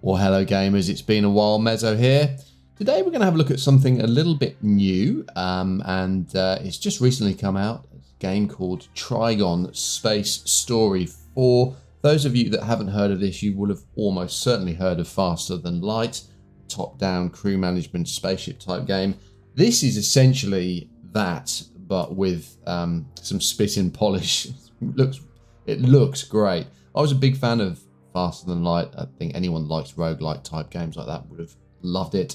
Well, hello gamers, it's been a while, Mezzo here. Today we're going to have a look at something a little bit new, and it's just recently come out. It's a game called Trigon Space Story. For those of you that haven't heard of this, you will have almost certainly heard of Faster Than Light, top-down crew management spaceship type game. This is essentially that, but with some spit and polish. It looks great. I was a big fan of Faster Than Light. I think anyone that likes roguelike type games like that would have loved it.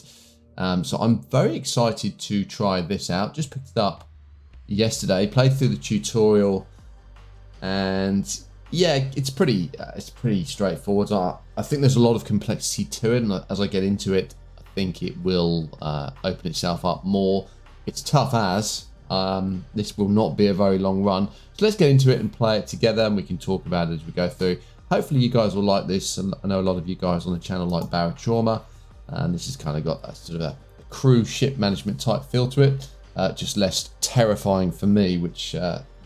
So I'm very excited to try this out. Just picked it up yesterday, played through the tutorial, and yeah, it's pretty straightforward. I think there's a lot of complexity to it, and as I get into it, I think it will open itself up more. It's tough as this will not be a very long run. So let's get into it and play it together, and we can talk about it as we go through. Hopefully you guys will like this. I know a lot of you guys on the channel like Barotrauma, and this has kind of got a sort of a crew ship management type feel to it, just less terrifying for me, which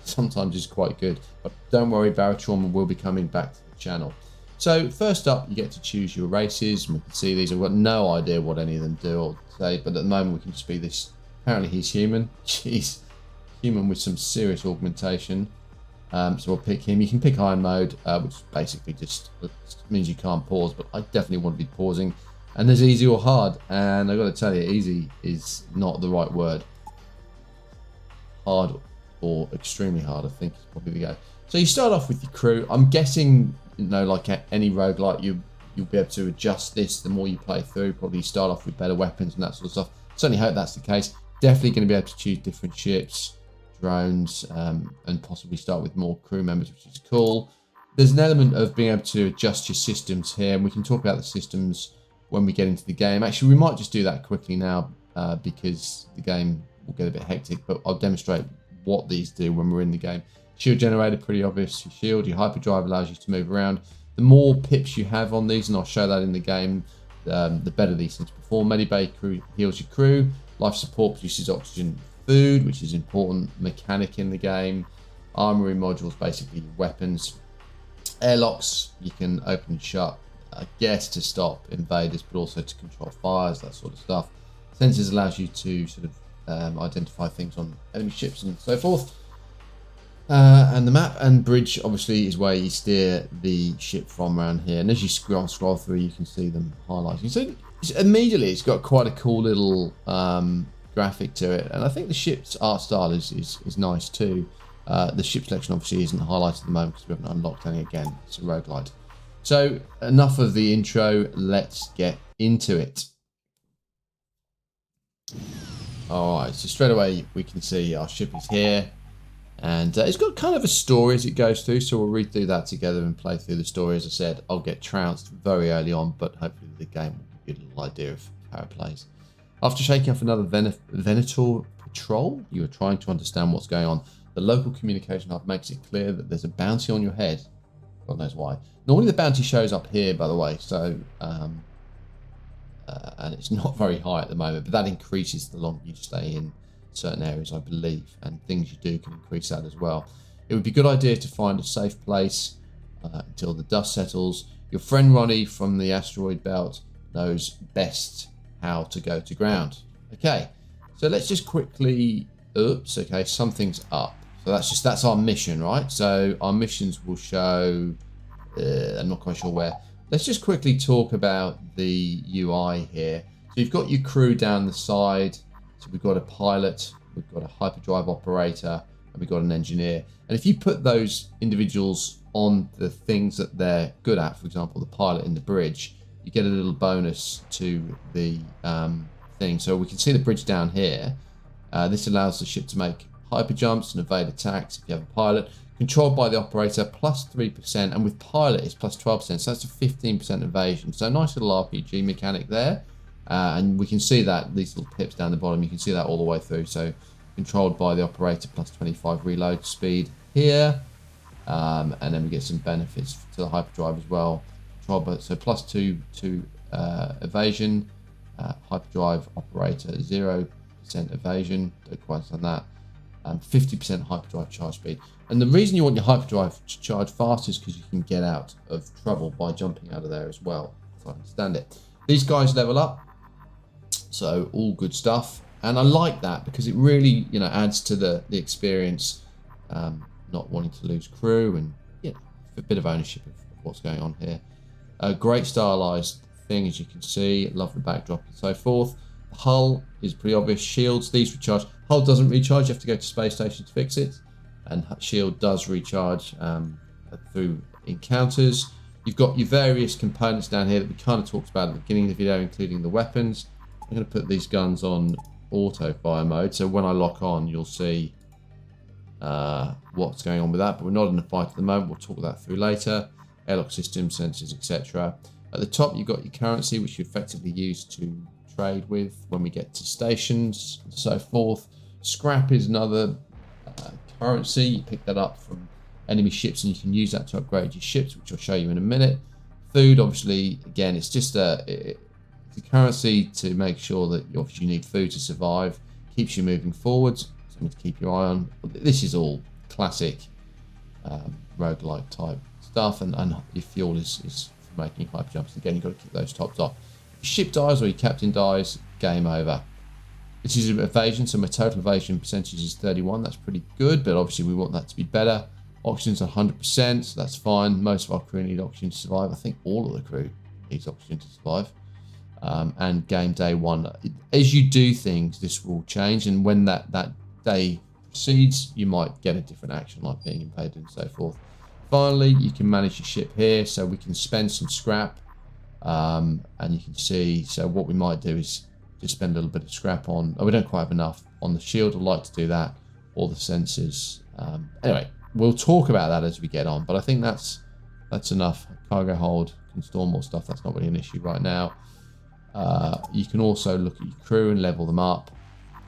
sometimes is quite good. But don't worry, Barotrauma will be coming back to the channel. So first up, you get to choose your races, and we can see these. I've got no idea what any of them do or say, but at the moment we can just be this. Apparently he's human. He's human with some serious augmentation. So we'll pick him. You can pick Iron Mode, which basically just means you can't pause, but I definitely want to be pausing. And there's easy or hard, and I've got to tell you, easy is not the right word. Hard or extremely hard, I think is probably the go. So you start off with your crew. I'm guessing, you know, like any roguelike, you'll be able to adjust this the more you play through. Probably start off with better weapons and that sort of stuff. Certainly hope that's the case. Definitely going to be able to choose different ships, drones, and possibly start with more crew members, which is cool. There's an element of being able to adjust your systems here, and we can talk about the systems when we get into the game. Actually, we might just do that quickly now because the game will get a bit hectic, but I'll demonstrate what these do when we're in the game. Shield generator, pretty obvious. Your shield, your hyperdrive allows you to move around. The more pips you have on these, and I'll show that in the game, the better these things perform. Medibay crew heals your crew. Life support produces oxygen, food, which is important mechanic in the game. Armory modules, basically weapons. Airlocks, you can open and shut, I guess to stop invaders, but also to control fires, that sort of stuff. Sensors allows you to sort of identify things on enemy ships and so forth. And the map and bridge obviously is where you steer the ship from around here. And as you scroll through, you can see them highlighting. So immediately it's got quite a cool little graphic to it, and I think the ship's art style is nice too. The ship selection obviously isn't highlighted at the moment because we haven't unlocked any. Again, it's a roguelite. So enough of the intro, let's get into it. Alright, so straight away we can see our ship is here, and it's got kind of a story as it goes through, so we'll read through that together and play through the story. As I said, I'll get trounced very early on, but hopefully the game will give you a little idea of how it plays. After shaking off another Venator patrol, you are trying to understand what's going on. The local communication hub makes it clear that there's a bounty on your head. God knows why. Normally the bounty shows up here, by the way, so and it's not very high at the moment, but that increases the longer you stay in certain areas, I believe, and things you do can increase that as well. It would be a good idea to find a safe place until the dust settles. Your friend Ronnie from the asteroid belt knows best how to go to ground. Okay, so let's just quickly, oops, okay, something's up. So that's our mission, right? So our missions will show, I'm not quite sure where. Let's just quickly talk about the UI here. So you've got your crew down the side. So we've got a pilot, we've got a hyperdrive operator, and we've got an engineer. And if you put those individuals on the things that they're good at, for example, the pilot in the bridge, you get a little bonus to the thing. So we can see the bridge down here. This allows the ship to make hyper jumps and evade attacks if you have a pilot. Controlled by the operator, plus 3%, and with pilot it's plus 12%, so that's a 15% evasion. So nice little RPG mechanic there. And we can see that, these little pips down the bottom, you can see that all the way through. So controlled by the operator, plus 25 reload speed here. And then we get some benefits to the hyperdrive as well. So plus 2 to evasion, hyperdrive operator 0% evasion, don't quite understand that, 50% hyperdrive charge speed. And the reason you want your hyperdrive to charge fast is because you can get out of trouble by jumping out of there as well. if I understand it. These guys level up, so all good stuff. And I like that because it really, you know, adds to the experience. Not wanting to lose crew and, you know, a bit of ownership of what's going on here. A great stylized thing, as you can see. Love the backdrop and so forth. The hull is pretty obvious. Shields, these recharge. Hull doesn't recharge. You have to go to space station to fix it. And shield does recharge through encounters. You've got your various components down here that we kind of talked about at the beginning of the video, including the weapons. I'm going to put these guns on auto fire mode, so when I lock on, you'll see what's going on with that. But we're not in a fight at the moment. We'll talk that through later. Airlock systems, sensors, etc. At the top, you've got your currency, which you effectively use to trade with when we get to stations and so forth. Scrap is another currency. You pick that up from enemy ships, and you can use that to upgrade your ships, which I'll show you in a minute. Food, obviously, again, it's just it's a currency to make sure that obviously you need food to survive. Keeps you moving forwards, something to keep your eye on. This is all classic roguelike type stuff, and your fuel is for making hyper jumps. Again, you've got to keep those tops off. If your ship dies or your captain dies, game over. This is evasion, so my total evasion percentage is 31. That's pretty good, but obviously we want that to be better. Oxygen's 100%, so that's fine. Most of our crew need oxygen to survive. I think all of the crew needs oxygen to survive. And game day one. As you do things, this will change, and when that day proceeds, you might get a different action, like being invaded and so forth. Finally, you can manage your ship here, so we can spend some scrap. And you can see, so what we might do is just spend a little bit of scrap on, we don't quite have enough on the shield. I'd like to do that, or the sensors. Anyway, we'll talk about that as we get on, but I think that's enough. Cargo hold can store more stuff. That's not really an issue right now. You can also look at your crew and level them up.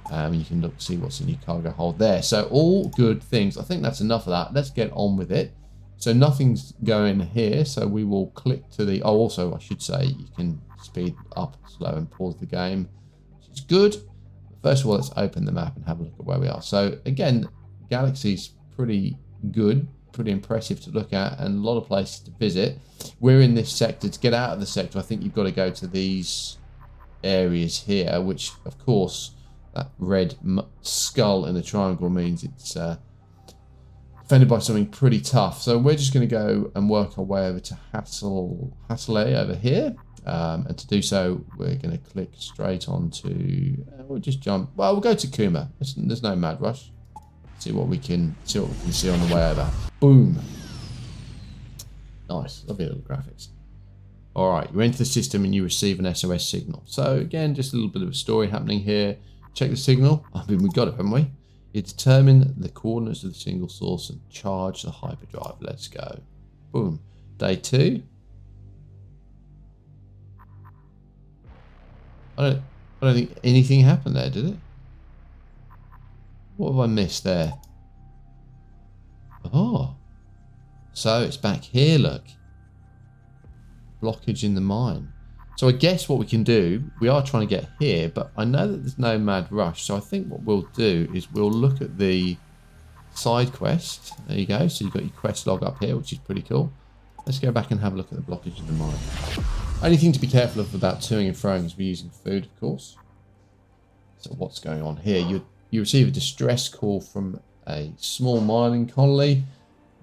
You can see what's in your cargo hold there. So all good things. I think that's enough of that. Let's get on with it. So nothing's going here, so we will click to the... Oh, also, I should say, you can speed up, slow, and pause the game, which is good. First of all, let's open the map and have a look at where we are. So, again, Galaxy's pretty good, pretty impressive to look at, and a lot of places to visit. We're in this sector. To get out of the sector, I think you've got to go to these areas here, which, of course, that red skull in the triangle means it's... defended by something pretty tough. So we're just going to go and work our way over to Hassle over here. And to do so, we're going to click straight onto... we'll just jump... Well, we'll go to Kuma. There's no mad rush. See what we can see on the way over. Boom. Nice. Lovely little graphics. Alright, you enter the system and you receive an SOS signal. So again, just a little bit of a story happening here. Check the signal. I mean, we got it, haven't we? You determine the coordinates of the single source and charge the hyperdrive. Let's go. Boom. Day 2. I don't think anything happened there, did it? What have I missed there? Oh. So it's back here, look. Blockage in the mine. So I guess what we can do, we are trying to get here, but I know that there's no mad rush. So I think what we'll do is we'll look at the side quest. There you go. So you've got your quest log up here, which is pretty cool. Let's go back and have a look at the blockage in the mine. Only thing to be careful of about toing and froing is we're using food, of course. So what's going on here? You receive a distress call from a small mining colony.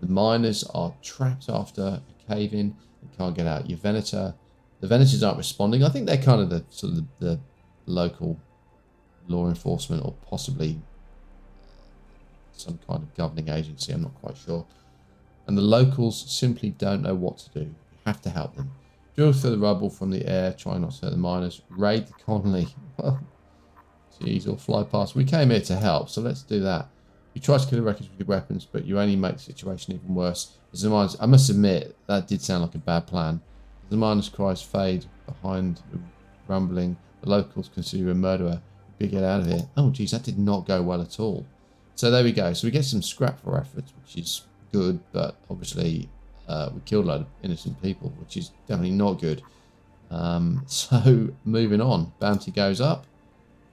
The miners are trapped after a cave-in and can't get out. Your Venator... The Venators aren't responding. I think they're kind of the local law enforcement, or possibly some kind of governing agency. I'm not quite sure. And the locals simply don't know what to do. You have to help them. Drill through the rubble from the air. Try not to hurt the miners. Raid the colony. Jeez, or fly past. We came here to help, so let's do that. You try to kill the wreckage with your weapons, but you only make the situation even worse. As the miners, I must admit, that did sound like a bad plan. The miners' cries fade behind the rumbling. The locals consider you a murderer. You get out of here. Oh, geez, that did not go well at all. So there we go. So we get some scrap for our efforts, which is good, but obviously we killed a lot of innocent people, which is definitely not good. So moving on. Bounty goes up.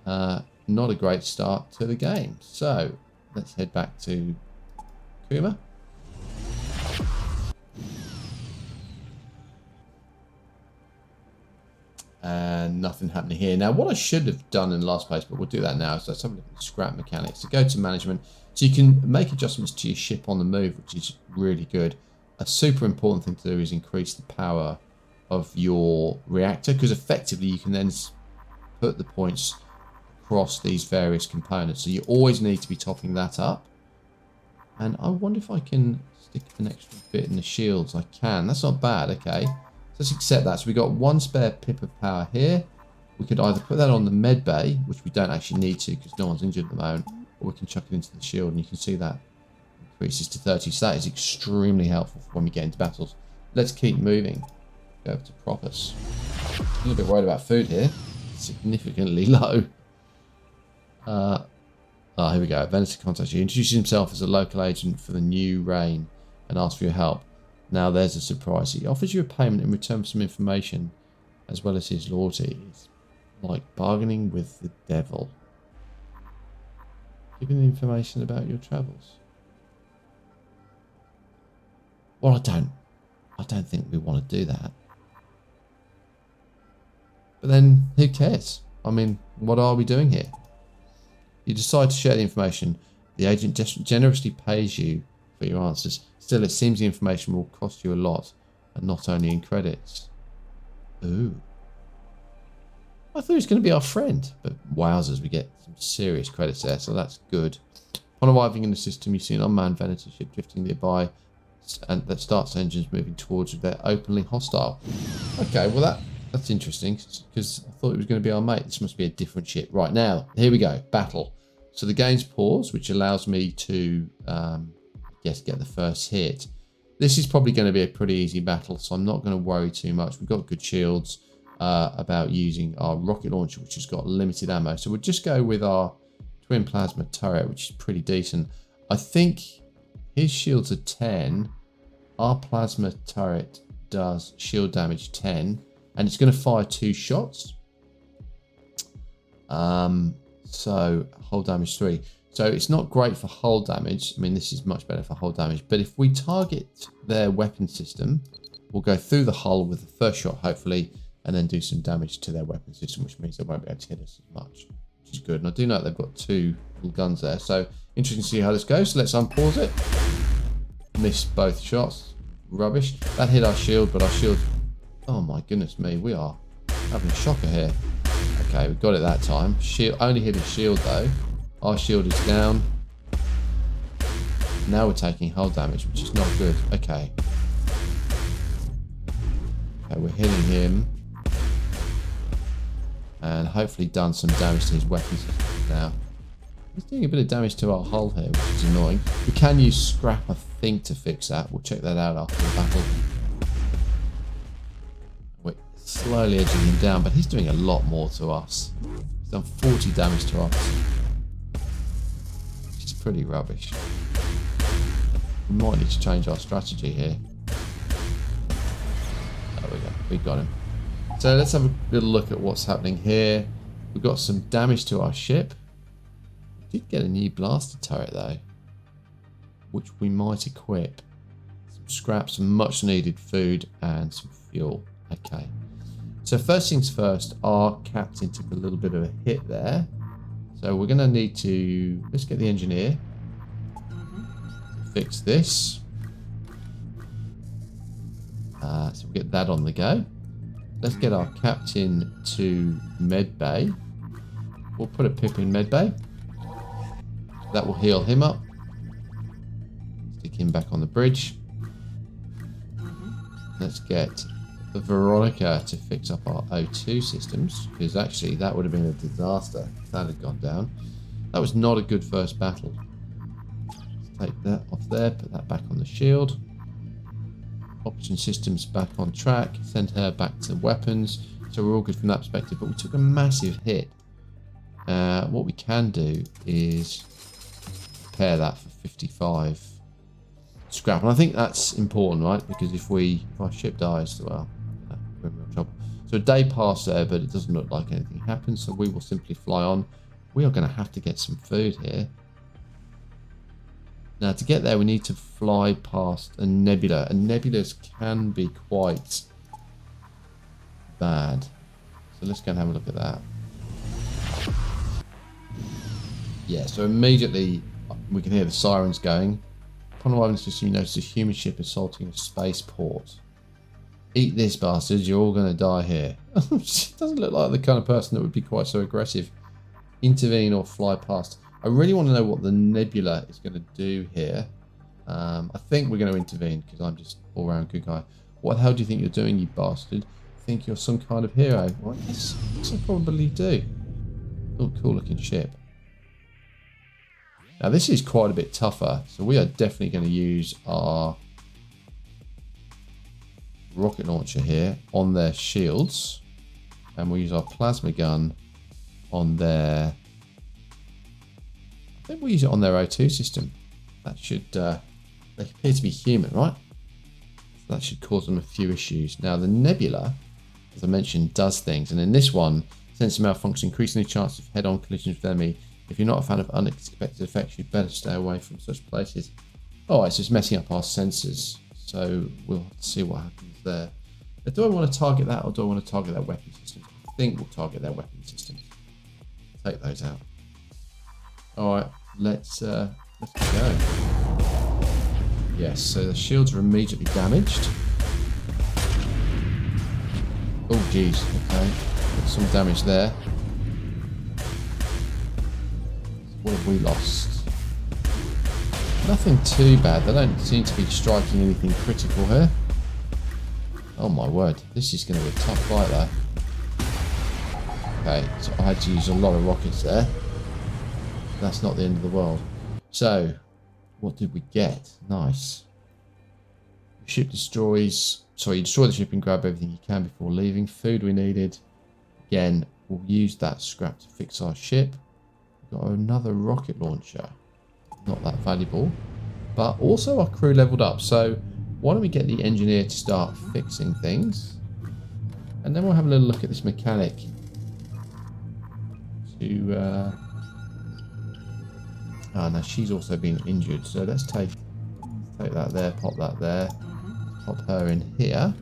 Not a great start to the game. So let's head back to Kuma. And nothing happening here. Now, what I should have done in the last place, but we'll do that now. So let's have a look at the scrap mechanics. So go to management. So you can make adjustments to your ship on the move, which is really good. A super important thing to do is increase the power of your reactor, because effectively you can then put the points across these various components. So you always need to be topping that up. And I wonder if I can stick an extra bit in the shields. I can. That's not bad. Okay. So let's accept that. So we got one spare pip of power here. We could either put that on the med bay, which we don't actually need to because no one's injured at the moment, or we can chuck it into the shield, and you can see that increases to 30. So that is extremely helpful for when we get into battles. Let's keep moving. Go over to Propus. A little bit worried about food here. Significantly low. Here we go. Venator contacts you. Introduces himself as a local agent for the new reign and asks for your help. Now there's a surprise. He offers you a payment in return for some information, as well as his loyalty. It's like bargaining with the devil. Giving information about your travels. Well, I don't think we want to do that. But then, who cares? I mean, what are we doing here? You decide to share the information. The agent just generously pays you for your answers. Still, it seems the information will cost you a lot, and not only in credits. Ooh. I thought he was going to be our friend, but wowzers, we get some serious credits there, so that's good. Upon arriving in the system, you see an unmanned Venator ship drifting nearby, and that starts engines moving towards you. They're openly hostile. Okay, well that's interesting, because I thought it was going to be our mate. This must be a different ship. Right, now, here we go. Battle. So the game's paused, which allows me to get the first hit. This is probably going to be a pretty easy battle, so I'm not going to worry too much. We've got good shields about using our rocket launcher, which has got limited ammo. So we'll just go with our twin plasma turret, which is pretty decent. I think his shields are 10. Our plasma turret does shield damage 10, and it's going to fire 2 shots. So hull damage 3. So it's not great for hull damage. I mean, this is much better for hull damage. But if we target their weapon system, we'll go through the hull with the first shot, hopefully, and then do some damage to their weapon system, which means they won't be able to hit us as much, which is good. And I do know they've got 2 little guns there. So interesting to see how this goes. So let's unpause it. Missed both shots. Rubbish. That hit our shield, but our shield... Oh my goodness me, we are having a shocker here. Okay, we got it that time. Shield only hit his shield though. Our shield is down. Now we're taking hull damage, which is not good. Okay. Okay, we're hitting him. And hopefully done some damage to his weapons now. He's doing a bit of damage to our hull here, which is annoying. We can use scrap, I think, to fix that. We'll check that out after the battle. We're slowly edging him down, but he's doing a lot more to us. He's done 40 damage to us. Which is pretty rubbish. We might need to change our strategy here. There we go. We got him. So let's have a little look at what's happening here. We've got some damage to our ship. We did get a new blaster turret though, which we might equip. Some scrap, some much needed food, and some fuel. Okay. So first things first, our captain took a little bit of a hit there. So we're going to need to... Let's get the engineer. Fix this. So we'll get that on the go. Let's get our captain to medbay. We'll put a pip in medbay. That will heal him up. Stick him back on the bridge. Let's get the Veronica to fix up our O2 systems, because actually that would have been a disaster if that had gone down. That was not a good first battle. Let's take that off there, put that back on the shield. Option systems back on track, send her back to weapons. So we're all good from that perspective, but we took a massive hit. What we can do is repair that for 55 scrap, and I think that's important, right? Because if our ship dies, well, we're in real trouble. So a day passed there, but it doesn't look like anything happened, so we will simply fly on. We are going to have to get some food here. Now, to get there, we need to fly past a nebula, and nebulas can be quite bad. So So let's go and have a look at that. Yeah, so immediately we can hear the sirens going. Upon arriving to the system, you notice a human ship assaulting a spaceport. Eat this, bastards. You're all going to die here. She doesn't look like the kind of person that would be quite so aggressive. Intervene or fly past. I really want to know what the nebula is going to do here. I think we're going to intervene because I'm just all round good guy. What the hell do you think you're doing, you bastard? Think you're some kind of hero? Well, yes, I probably do. Oh, cool looking ship. Now this is quite a bit tougher, so we are definitely going to use our rocket launcher here on their shields, and we'll use our plasma gun on their, I think we'll use it on their O2 system. That should, they appear to be human, right? So that should cause them a few issues. Now the nebula, as I mentioned, does things, and in this one, sensor malfunction, increasing the chance of head-on collisions with enemy. If you're not a fan of unexpected effects, you'd better stay away from such places. Oh, it's just messing up our sensors, so we'll have to see what happens there. But do I want to target that, or do I want to target their weapon system? I think we'll target their weapon systems. Take those out. All right, let's go. Yes, so the shields are immediately damaged. Oh, geez. Okay, got some damage there. What have we lost? Nothing too bad. They don't seem to be striking anything critical here. Oh my word, this is going to be a tough fight though. Okay, so I had to use a lot of rockets there. That's not the end of the world. So, what did we get? Nice. The ship destroys... Sorry, you destroy the ship and grab everything you can before leaving. Food we needed. Again, we'll use that scrap to fix our ship. We've got another rocket launcher. Not that valuable. But also our crew leveled up. So, why don't we get the engineer to start fixing things? And then we'll have a little look at this mechanic. Oh no, she's also been injured, so let's take that there, pop that there, pop her in here.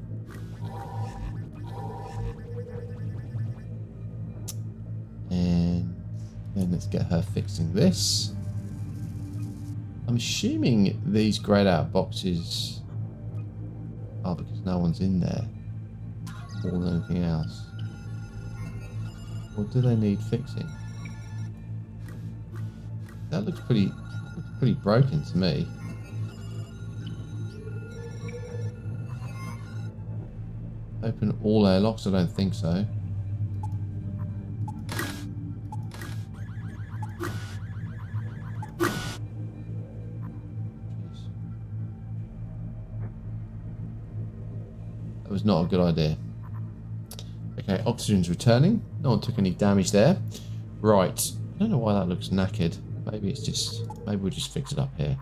And then let's get her fixing this. I'm assuming these greyed out boxes are because no one's in there more than anything else. Or do they need fixing? That looks pretty broken to me. Open all airlocks? I don't think so. That was not a good idea. Okay, oxygen's returning. No one took any damage there. Right. I don't know why that looks knackered. Maybe it's just... Maybe we'll just fix it up here.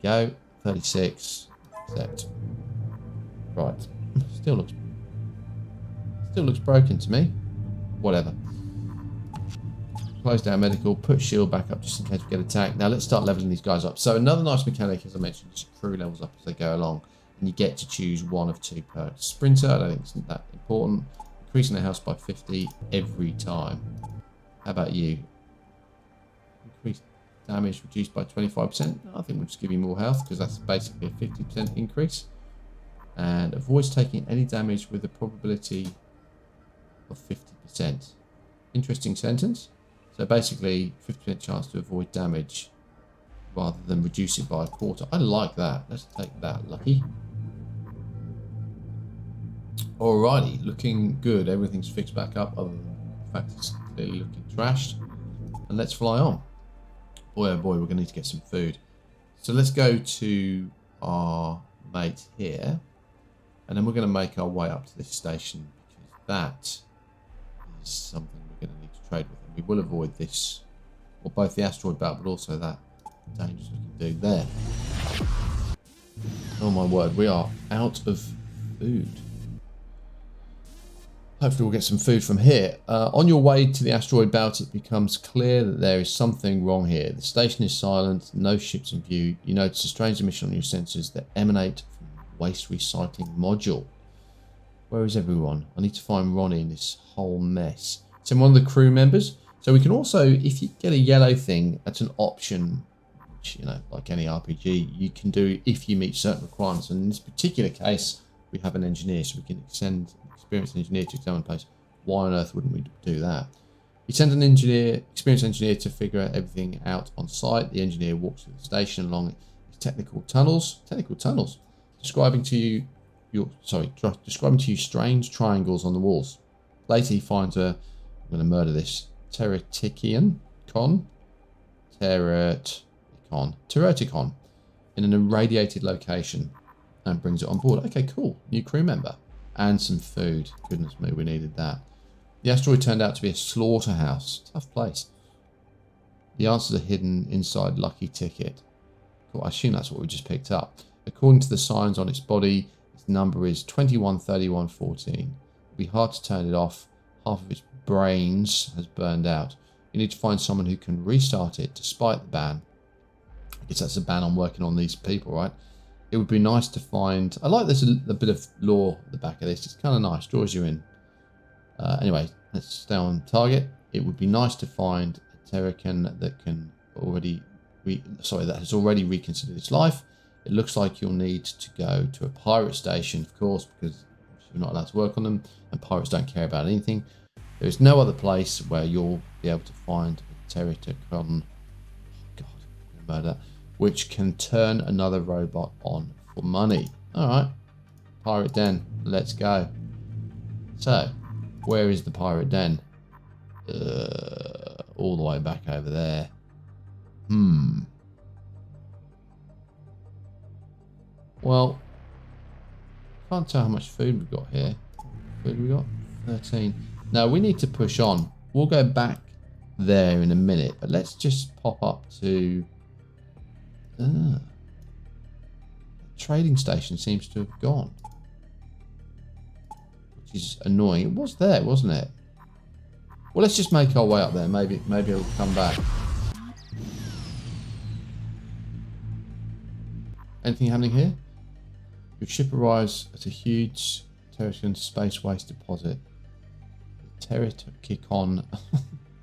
There we go. 36. Accept. Right. Still looks broken to me. Whatever. Close down medical. Put shield back up just in case we get attacked. Now let's start leveling these guys up. So another nice mechanic, as I mentioned, is crew levels up as they go along. And you get to choose one of two perks. Sprinter, I don't think it's that important. Increasing their health by 50 every time. How about you? Increase damage reduced by 25%. I think we'll just give you more health because that's basically a 50% increase. And avoids taking any damage with a probability of 50%. Interesting sentence. So basically 50% chance to avoid damage rather than reduce it by a quarter. I like that. Let's take that, lucky. Alrighty, looking good. Everything's fixed back up other than the fact it's clearly looking trashed. And let's fly on. Boy oh boy, we're going to need to get some food. So let's go to our mate here. And then we're going to make our way up to this station because that is something we're going to need to trade with. And we will avoid this, or both the asteroid belt, but also that dangerous looking dude there. Oh my word, we are out of food. Hopefully we'll get some food from here. On your way to the asteroid belt, it becomes clear that there is something wrong here. The station is silent, no ships in view. You notice a strange emission on your sensors that emanate from the waste recycling module. Where is everyone? I need to find Ronnie in this whole mess. So I'm one of the crew members. So we can also, if you get a yellow thing, that's an option, which, you know, like any RPG, you can do if you meet certain requirements. And in this particular case, we have an engineer, so we can send an experienced engineer to examine the place. Why on earth wouldn't we do that? You send an engineer, experienced engineer, to figure everything out on site. The engineer walks to the station along technical tunnels, describing to you strange triangles on the walls. Later he finds I'm going to murder this, Terraticon in an irradiated location and brings it on board. Okay, cool. New crew member. And some food. Goodness me, we needed that. The asteroid turned out to be a slaughterhouse. Tough place. The answers are hidden inside Lucky Ticket. Cool, I assume that's what we just picked up. According to the signs on its body, its number is 213114. It'll be hard to turn it off. Half of its brains has burned out. You need to find someone who can restart it despite the ban. I guess that's a ban on working on these people, right? It would be nice to find... I like there's a bit of lore at the back of this. It's kind of nice. Draws you in. Anyway, let's stay on target. It would be nice to find a Terrican that can already... that has already reconsidered its life. It looks like you'll need to go to a pirate station, of course, because you're not allowed to work on them, and pirates don't care about anything. There is no other place where you'll be able to find a Terrican, God, I'm gonna murder that, which can turn another robot on for money. Alright, pirate den, let's go. So, where is the pirate den? All the way back over there. Well, can't tell how much food we've got here. Food we got? 13. Now we need to push on. We'll go back there in a minute, but let's just pop up to... the trading station seems to have gone. Which is annoying. It was there, wasn't it? Well, let's just make our way up there. Maybe it'll come back. Anything happening here? Your ship arrives at a huge Terrican space waste deposit. The Terraticon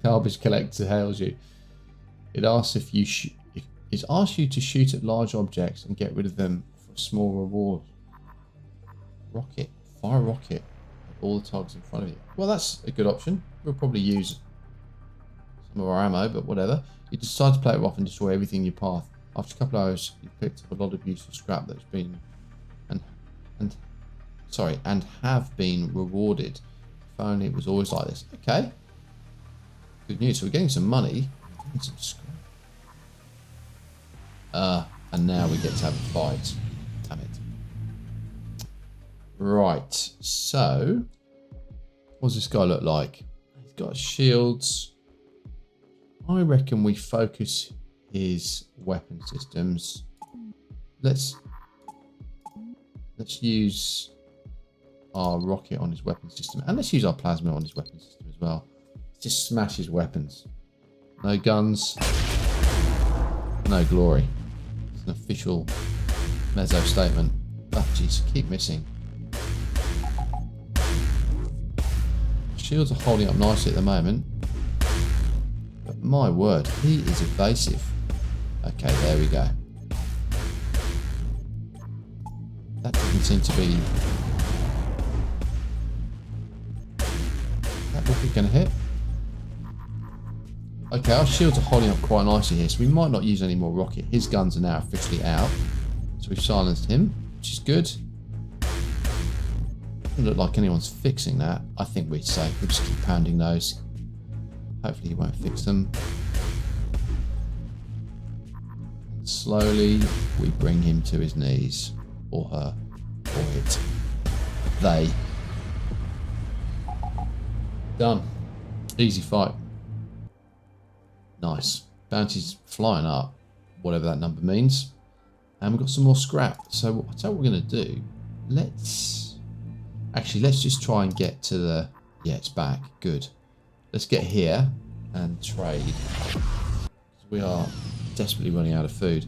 garbage collector hails you. It asks if you it asks you to shoot at large objects and get rid of them for a small reward. Rocket. Fire a rocket at all the targets in front of you. Well, that's a good option. We'll probably use some of our ammo, but whatever. You decide to play it off and destroy everything in your path. After a couple of hours, you've picked up a lot of useful scrap that's been and have been rewarded. If only it was always like this. Okay. Good news. So we're getting some money. Getting some scrap. And now we get to have a fight. Damn it. Right. So, what does this guy look like? He's got shields. I reckon we focus his weapon systems. Let's use our rocket on his weapon system, and let's use our plasma on his weapon system as well. Let's just smash his weapons. No guns, no glory. It's an official Mezso statement. Oh jeez, keep missing. Shields are holding up nicely at the moment, but my word, he is evasive. Okay, there we go. That doesn't seem to be... That rocket going to hit? Okay, our shields are holding up quite nicely here, so we might not use any more rocket. His guns are now officially out. So we've silenced him, which is good. Doesn't look like anyone's fixing that. I think we're safe. We'll just keep pounding those. Hopefully he won't fix them. Slowly, we bring him to his knees. Or her. Or it. They. Done. Easy fight. Nice. Bounty's flying up. Whatever that number means. And we've got some more scrap. So I'll tell you what we're going to do. Let's just try and get to the... Yeah, it's back. Good. Let's get here and trade. We are desperately running out of food.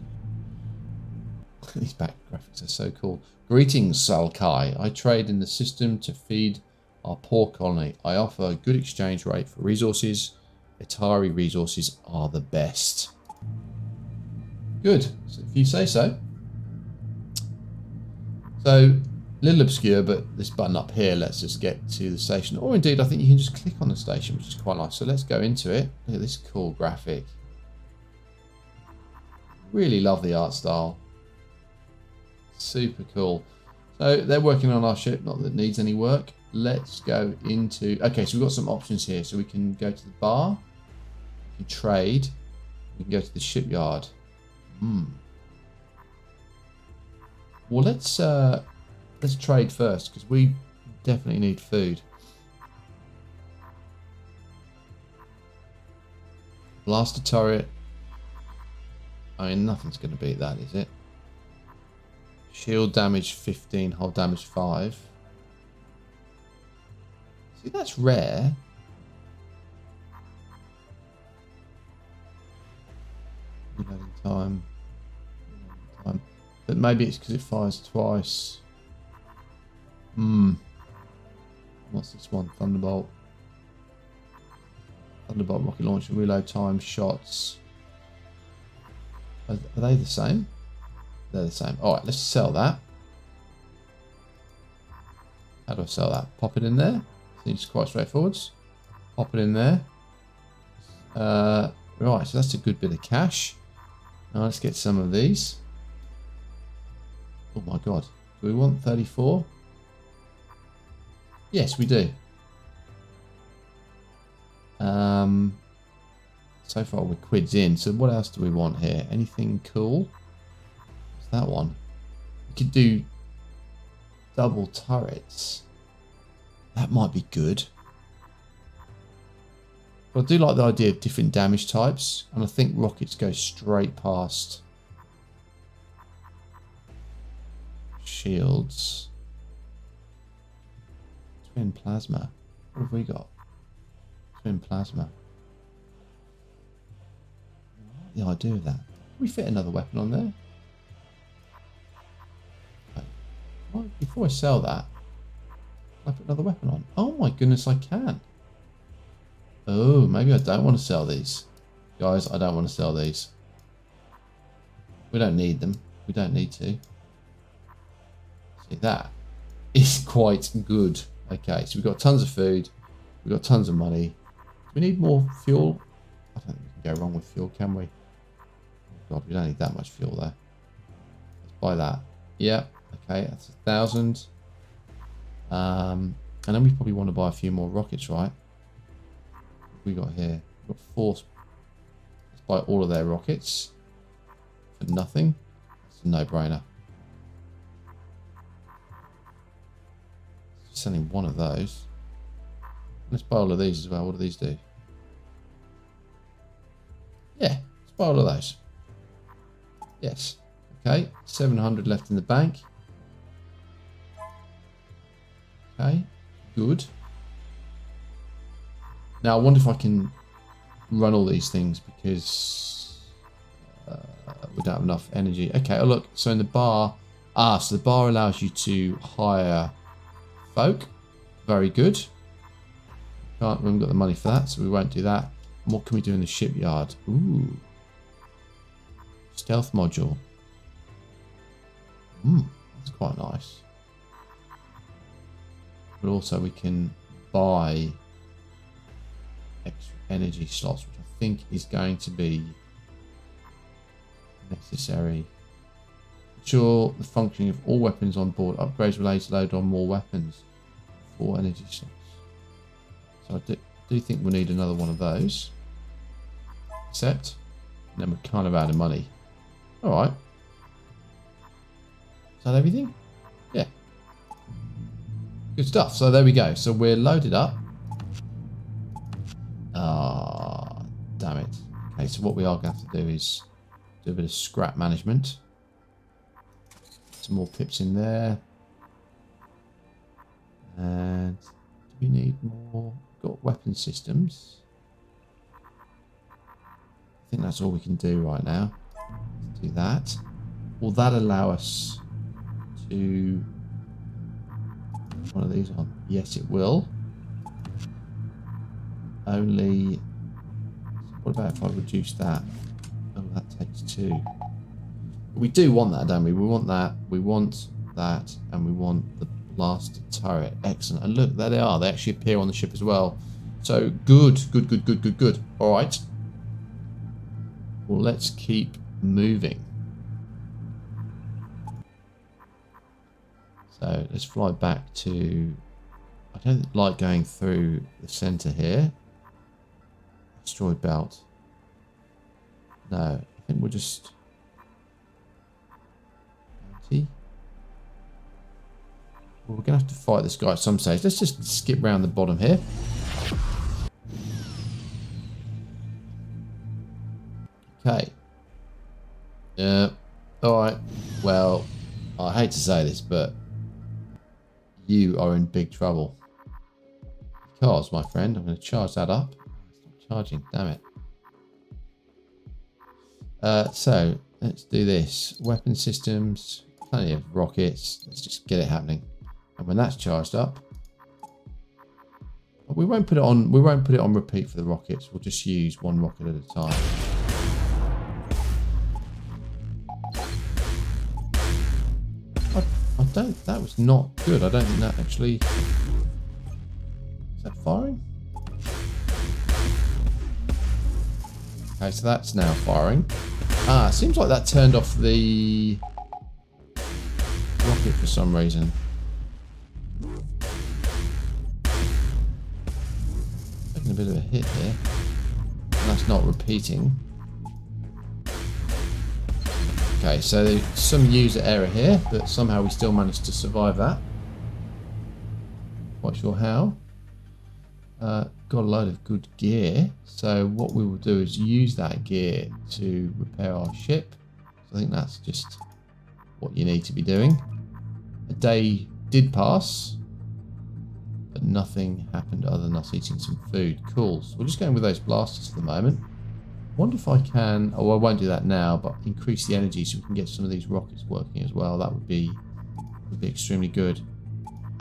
These back graphics are so cool. Greetings, Salkai. I trade in the system to feed our poor colony. I offer a good exchange rate for resources. Atari resources are the best. Good. So if you say so. So, a little obscure, but this button up here lets us get to the station. Or indeed, I think you can just click on the station, which is quite nice. So let's go into it. Look at this cool graphic. Really love the art style. Super cool. So they're working on our ship, not that it needs any work. Let's go into... Okay, so we've got some options here. So we can go to the bar. We can trade. We can go to the shipyard. Well, let's trade first, because we definitely need food. Blaster turret. I mean, nothing's going to beat that, is it? Shield damage 15, hull damage 5. See, that's rare. Reloading time. But maybe it's because it fires twice. What's this one? Thunderbolt. Thunderbolt rocket launcher, reload time, shots. Are they the same? They're the same. Alright, let's sell that. How do I sell that? Pop it in there. Seems quite straightforward. Pop it in there. Right, so that's a good bit of cash. Now let's get some of these. Oh my god. Do we want 34? Yes, we do. So far we're quids in. So what else do we want here? Anything cool? What's that one? We could do double turrets. That might be good. But I do like the idea of different damage types. And I think rockets go straight past shields. Twin plasma. What have we got? Twin plasma. I like the idea of that. Can we fit another weapon on there? Okay. Well, before I sell that, can I put another weapon on? Oh my goodness, I can. Oh, maybe I don't want to sell these. Guys, I don't want to sell these. We don't need them. We don't need to. See, that is quite good. Okay, so we've got tons of food. We've got tons of money. Do we need more fuel? I don't think we can go wrong with fuel, can we? Oh God, we don't need that much fuel there. Let's buy that. Yeah, okay, that's 1,000. And then we probably want to buy a few more rockets, right? What have we got here? We've got 4. Let's buy all of their rockets for nothing. It's a no-brainer. Selling one of those. Let's buy all of these as well. What do these do? Yeah, let's buy all of those. Yes. Okay, 700 left in the bank. Okay, good. Now I wonder if I can run all these things because we don't have enough energy. Okay, oh look, so in the bar, so the bar allows you to hire folk. Very good. We haven't got the money for that, so we won't do that. And what can we do in the shipyard? Ooh. Stealth module. That's quite nice. But also we can buy extra energy slots, which I think is going to be necessary. Ensure the functioning of all weapons on board. Upgrades related to load on more weapons. 4 energy slots. So I do think we'll need another one of those. Accept. And then we're kind of out of money. Alright. Is that everything? Yeah. Good stuff. So there we go. So we're loaded up. Ah, damn it. Okay, so what we are going to have to do is do a bit of scrap management. Some more pips in there. And do we need more? We've got weapon systems. I think that's all we can do right now. Let's do that. Will that allow us to one of these on? Yes, it will. Only, what about if I reduce that? Oh, that takes 2. We do want that, don't we? We want that, and we want the blaster turret. Excellent. And look, there they are. They actually appear on the ship as well. So good. All right. Well, let's keep moving. So let's fly back to... I don't like going through the center here. Asteroid belt. No, I think we'll just... Well, we're going to have to fight this guy at some stage. Let's just skip round the bottom here. Okay. Alright. Well, I hate to say this, but you are in big trouble. Because, my friend, I'm going to charge that up. Stop charging, damn it. So, let's do this. Weapon systems, plenty of rockets. Let's just get it happening. And when that's charged up, we won't put it on. We won't put it on repeat for the rockets. We'll just use one rocket at a time. I don't. That was not good. I don't think that actually. Is that firing? Okay, so that's now firing. Ah, seems like that turned off the rocket for some reason. Taking a bit of a hit here. And that's not repeating. Okay, so there's some user error here, but somehow we still managed to survive that. Quite sure how. Got a load of good gear, so what we will do is use that gear to repair our ship. So I think that's just what you need to be doing. A day did pass, but nothing happened other than us eating some food. Cool, so we're just going with those blasters for the moment. Wonder if I can, oh I won't do that now, but increase the energy so we can get some of these rockets working as well. That would be extremely good.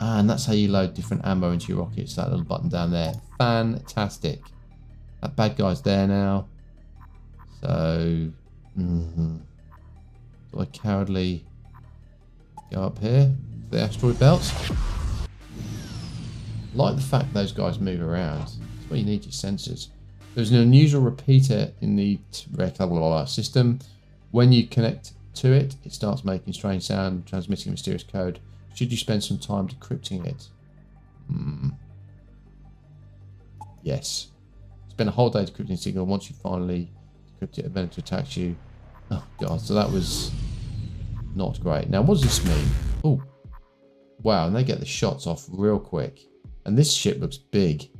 Ah, and that's how you load different ammo into your rockets, that little button down there. Fantastic. That bad guy's there now. So, do I cowardly go up here for the asteroid belts? Like the fact those guys move around. That's where you need your sensors. There's an unusual repeater in the system. When you connect to it, it starts making strange sound, transmitting mysterious code. Should you spend some time decrypting it? Yes. Spend a whole day decrypting signal. Once you finally decrypt it, a venator attacks you. Oh god, so that was not great. Now what does this mean? Oh, wow, and they get the shots off real quick. And this ship looks big.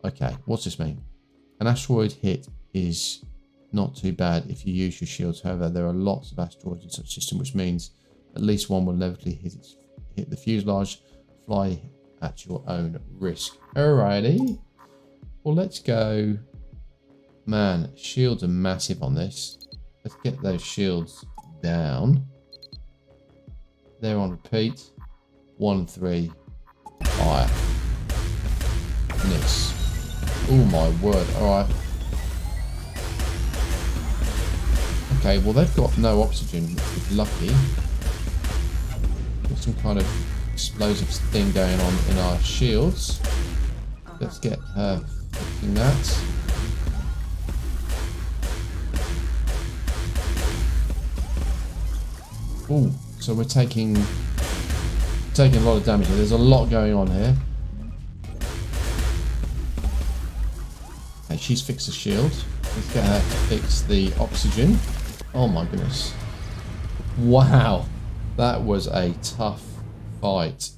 Okay, what's this mean? An asteroid hit is not too bad if you use your shields. However, there are lots of asteroids in such a system, which means at least one will inevitably hit the fuselage. Fly at your own risk. Alrighty. Well, let's go. Man, shields are massive on this. Let's get those shields down. They're on repeat. 1, 3, fire. Miss. Oh my word, alright. Okay, well they've got no oxygen, which is lucky. Got some kind of explosive thing going on in our shields. Let's get her fixing that. Oh, so we're taking a lot of damage here. There's a lot going on here. Okay, she's fixed the shield. Let's get her to fix the oxygen. Oh my goodness. Wow. That was a tough fight.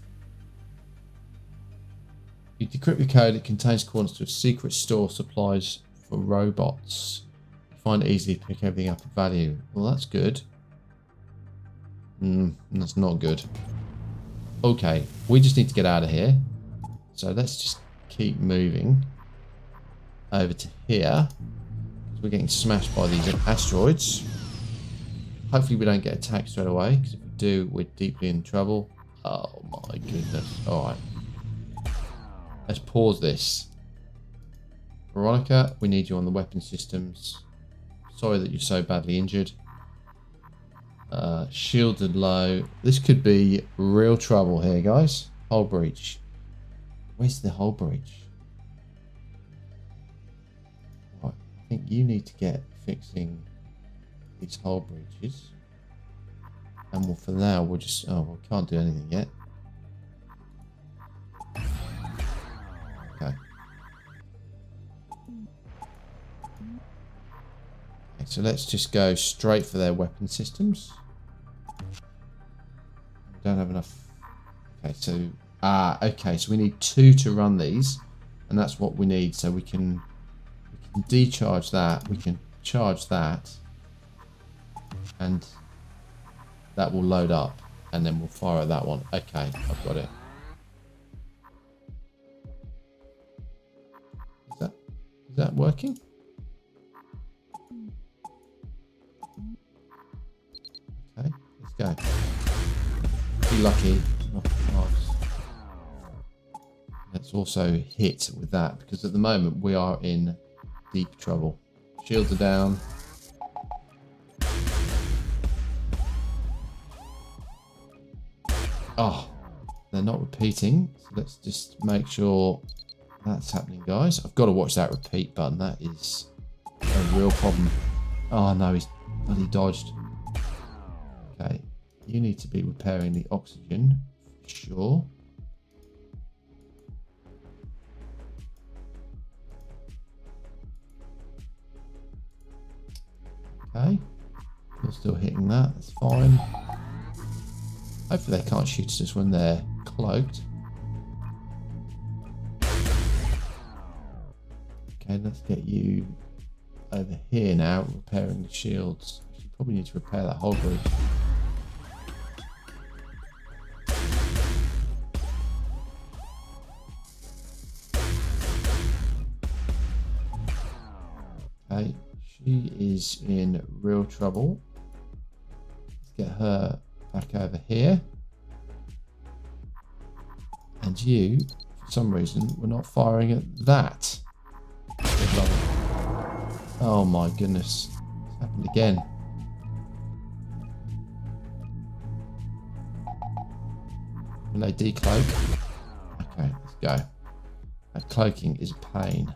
You decrypt the code. It contains coordinates to a secret store supplies for robots. You find it easy to pick everything up of value. Well, that's good. That's not good. Okay, we just need to get out of here. So let's just keep moving over to here. We're getting smashed by these asteroids. Hopefully we don't get attacked straight away, because if we do, we're deeply in trouble. Oh my goodness. Alright. Let's pause this. Veronica, we need you on the weapon systems. Sorry that you're so badly injured. Shielded low. This could be real trouble here, guys. Hull breach. Where's the hull breach? Right. I think you need to get fixing these hull breaches. And well, for now, we'll just... Oh, we can't do anything yet. Okay. So let's just go straight for their weapon systems. We don't have enough. Okay, so okay, so we need 2 to run these, and that's what we need. So we can decharge that, we can charge that, and that will load up, and then we'll fire at that one. Okay, I've got it. Is that working? Okay, let's go. Be lucky. Oh, nice. Let's also hit with that, because at the moment we are in deep trouble. Shields are down. Oh, they're not repeating. So let's just make sure that's happening, guys. I've got to watch that repeat button. That is a real problem. Oh no, he's bloody dodged. Okay, you need to be repairing the oxygen for sure. Okay, you're still hitting that. That's fine. Hopefully they can't shoot us when they're cloaked. Okay, let's get you over here now, repairing the shields. You probably need to repair that whole bridge. Okay, she is in real trouble. Let's get her back over here. And you, for some reason, were not firing at that. Oh my goodness. It's happened again. When they decloak. Okay, let's go. That cloaking is a pain.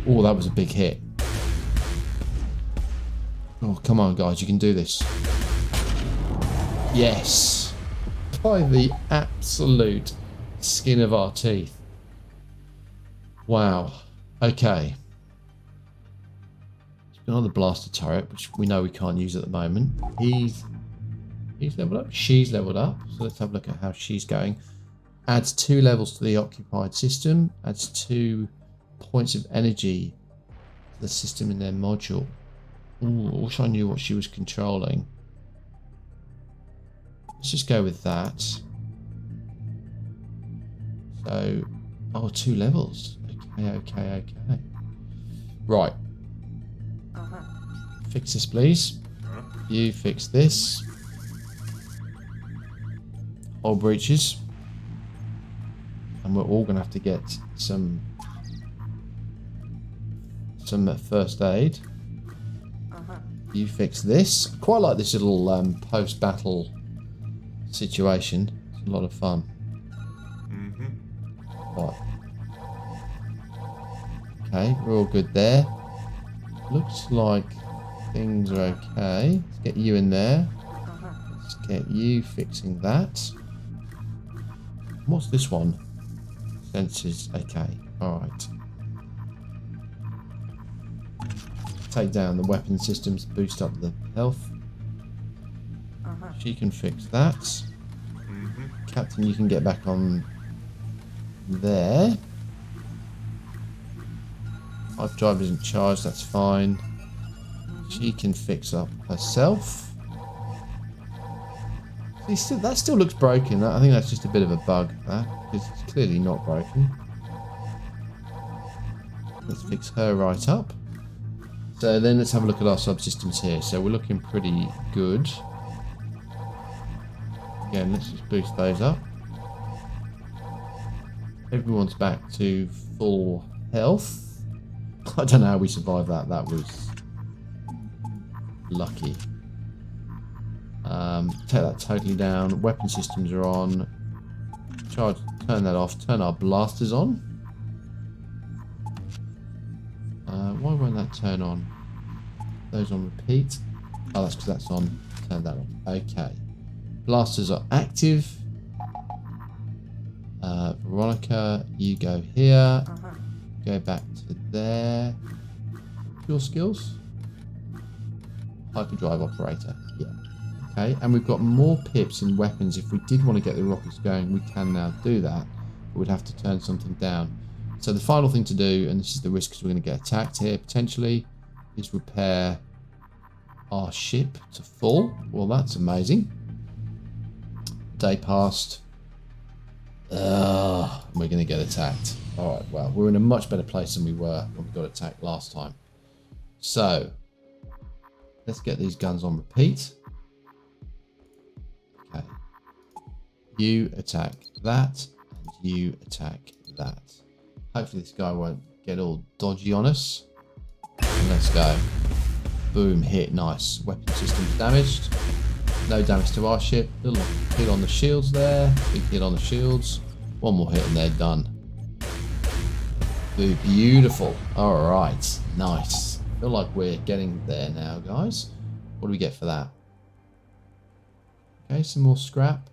Oh, that was a big hit. Oh, come on, guys. You can do this. Yes. By the absolute skin of our teeth. Wow. Okay. It's been on the blaster turret, which we know we can't use at the moment. He's leveled up. She's leveled up. So let's have a look at how she's going. Adds 2 levels to the occupied system. Adds 2 points of energy to the system in their module. Ooh, I wish I knew what she was controlling. Let's just go with that. So, oh, 2 levels. Okay. Right. Fix this, please. You fix this. Hull breaches. And we're all going to have to get some first aid. You fix this. I quite like this little post-battle situation. It's a lot of fun. Right. Okay, we're all good there. Looks like things are okay. Let's get you in there. Let's get you fixing that. What's this one? Sensors. Okay. Alright. Take down the weapon systems, boost up the health. She can fix that. Captain, you can get back on there. Hype drive isn't charged, that's fine. She can fix up herself. See, that still looks broken. I think that's just a bit of a bug, that, because it's clearly not broken. Let's fix her right up. So then let's have a look at our subsystems here. So we're looking pretty good. Again, let's just boost those up. Everyone's back to full health. I don't know how we survived that. That was lucky. Take that totally down. Weapon systems are on. Charge. Turn that off. Turn our blasters on. Why won't that turn on? Those on repeat. Oh, that's because that's on. Turn that on. Okay. Blasters are active. Veronica, you go here. Go back to there. Your skills. Hyperdrive operator. Yeah. Okay. And we've got more pips and weapons. If we did want to get the rockets going, we can now do that. But we'd have to turn something down. So the final thing to do, and this is the risk because we're going to get attacked here potentially, is repair our ship to full. Well, that's amazing. Day passed. We're going to get attacked. Alright, well, we're in a much better place than we were when we got attacked last time. So, let's get these guns on repeat. Okay. You attack that, and you attack that. Hopefully this guy won't get all dodgy on us. Let's go. Boom, hit, nice. Weapon systems damaged. No damage to our ship. Little hit on the shields there. Big hit on the shields. One more hit and they're done. Ooh, beautiful. Alright, nice. Feel like we're getting there now, guys. What do we get for that? Okay, some more scrap.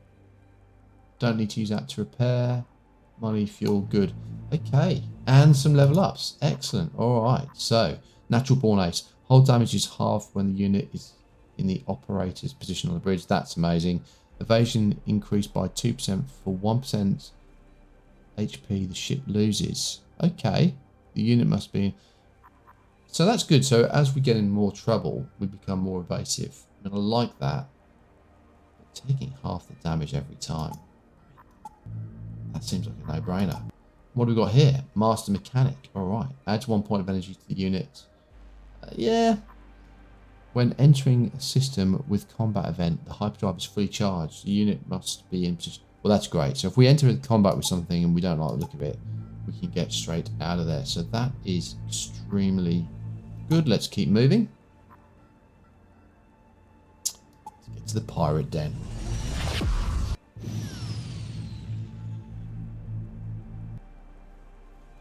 Don't need to use that to repair. Money, fuel, good. Okay, and some level ups. Excellent. Alright, so natural born ace. Hull damage is half when the unit is in the operator's position on the bridge. That's amazing. Evasion increased by 2% for 1% HP the ship loses. Okay, the unit must be... So that's good. So as we get in more trouble, we become more evasive. And I like that. But taking half the damage every time. That seems like a no-brainer. What do we got here? Master Mechanic. Alright. Adds 1 point of energy to the unit. Yeah. When entering a system with combat event, the hyperdrive is fully charged. The unit must be in position. Well, that's great. So if we enter combat with something and we don't like the look of it, we can get straight out of there. So that is extremely good. Let's keep moving. Let's get to the pirate den.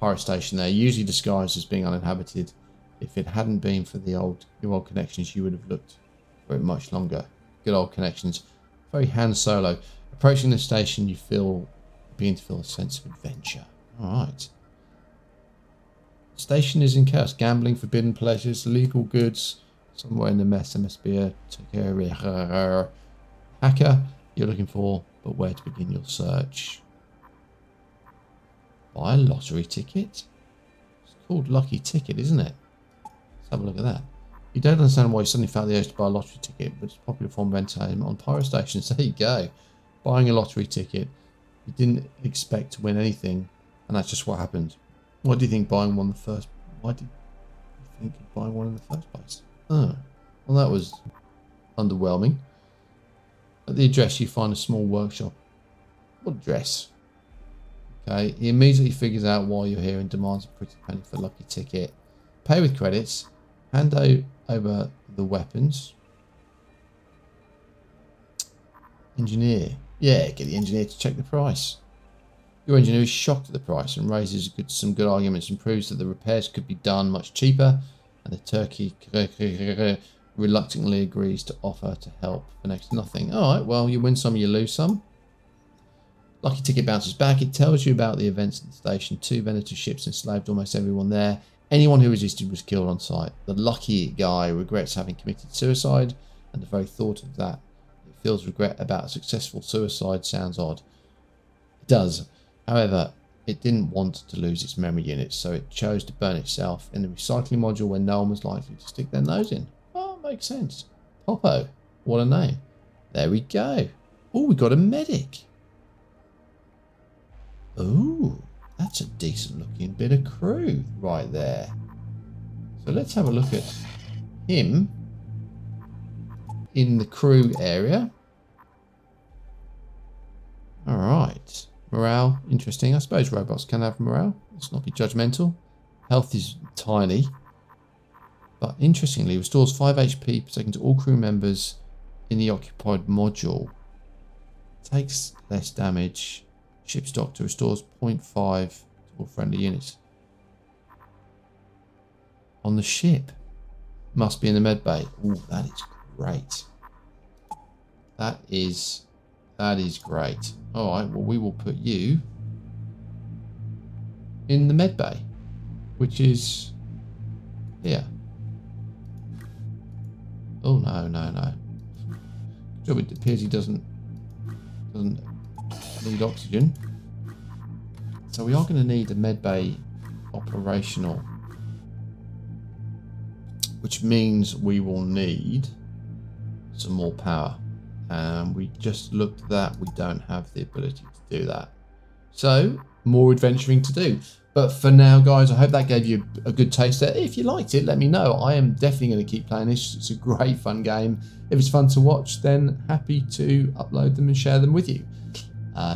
Pirate station there, usually disguised as being uninhabited. If it hadn't been for your old connections, you would have looked for it much longer. Good old connections. Very Han Solo. Approaching the station, you begin to feel a sense of adventure. Alright. Station is in chaos. Gambling, forbidden pleasures, illegal goods. Somewhere in the mess there must be a hacker you're looking for, but where to begin your search? Buy a lottery ticket? It's called Lucky Ticket, isn't it? Let's have a look at that. You don't understand why you suddenly felt the urge to buy a lottery ticket, but it's a popular form of entertainment on pirate stations. There you go. Buying a lottery ticket. You didn't expect to win anything, and that's just what happened. Why do you think buying one Why did you think of buying one in the first place? Oh, well, that was underwhelming. At the address, you find a small workshop. What address? Okay, he immediately figures out why you're here and demands a pretty penny for a lucky ticket. Pay with credits. Hand over the weapons. Engineer. Yeah, get the engineer to check the price. Your engineer is shocked at the price and raises some good arguments and proves that the repairs could be done much cheaper, and the turkey reluctantly agrees to offer to help for next to nothing. Alright, well, you win some, you lose some. Lucky ticket bounces back. It tells you about the events at the station. 2 Venator ships enslaved almost everyone there. Anyone who resisted was killed on sight. The lucky guy regrets having committed suicide, and the very thought of that, it feels regret about a successful suicide sounds odd. It does. However, it didn't want to lose its memory units, so it chose to burn itself in the recycling module where no one was likely to stick their nose in. Oh, makes sense. Popo. What a name. There we go. Oh, we got a medic. Oh, that's a decent looking bit of crew right there. So let's have a look at him in the crew area. Alright. Morale, interesting. I suppose robots can have morale. Let's not be judgmental. Health is tiny. But interestingly, restores 5 HP per second to all crew members in the occupied module. Takes less damage. Ship's doctor restores 0.5 to all friendly units. On the ship. Must be in the med bay. Ooh, that is great. That is great. Alright, well we will put you in the med bay, which is here. Oh no. It appears he doesn't need oxygen. So we are going to need a med bay operational, which means we will need some more power. And we just looked at that. We don't have the ability to do that. So more adventuring to do. But for now, guys, I hope that gave you a good taste there. If you liked it, let me know. I am definitely going to keep playing this. It's a great fun game. If it's fun to watch, then happy to upload them and share them with you.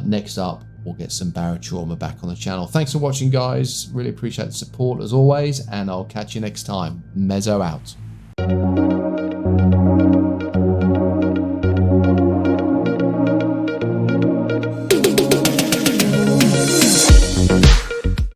Next up, we'll get some barotrauma back on the channel. Thanks for watching, guys. Really appreciate the support as always, and I'll catch you next time. Mezzo out.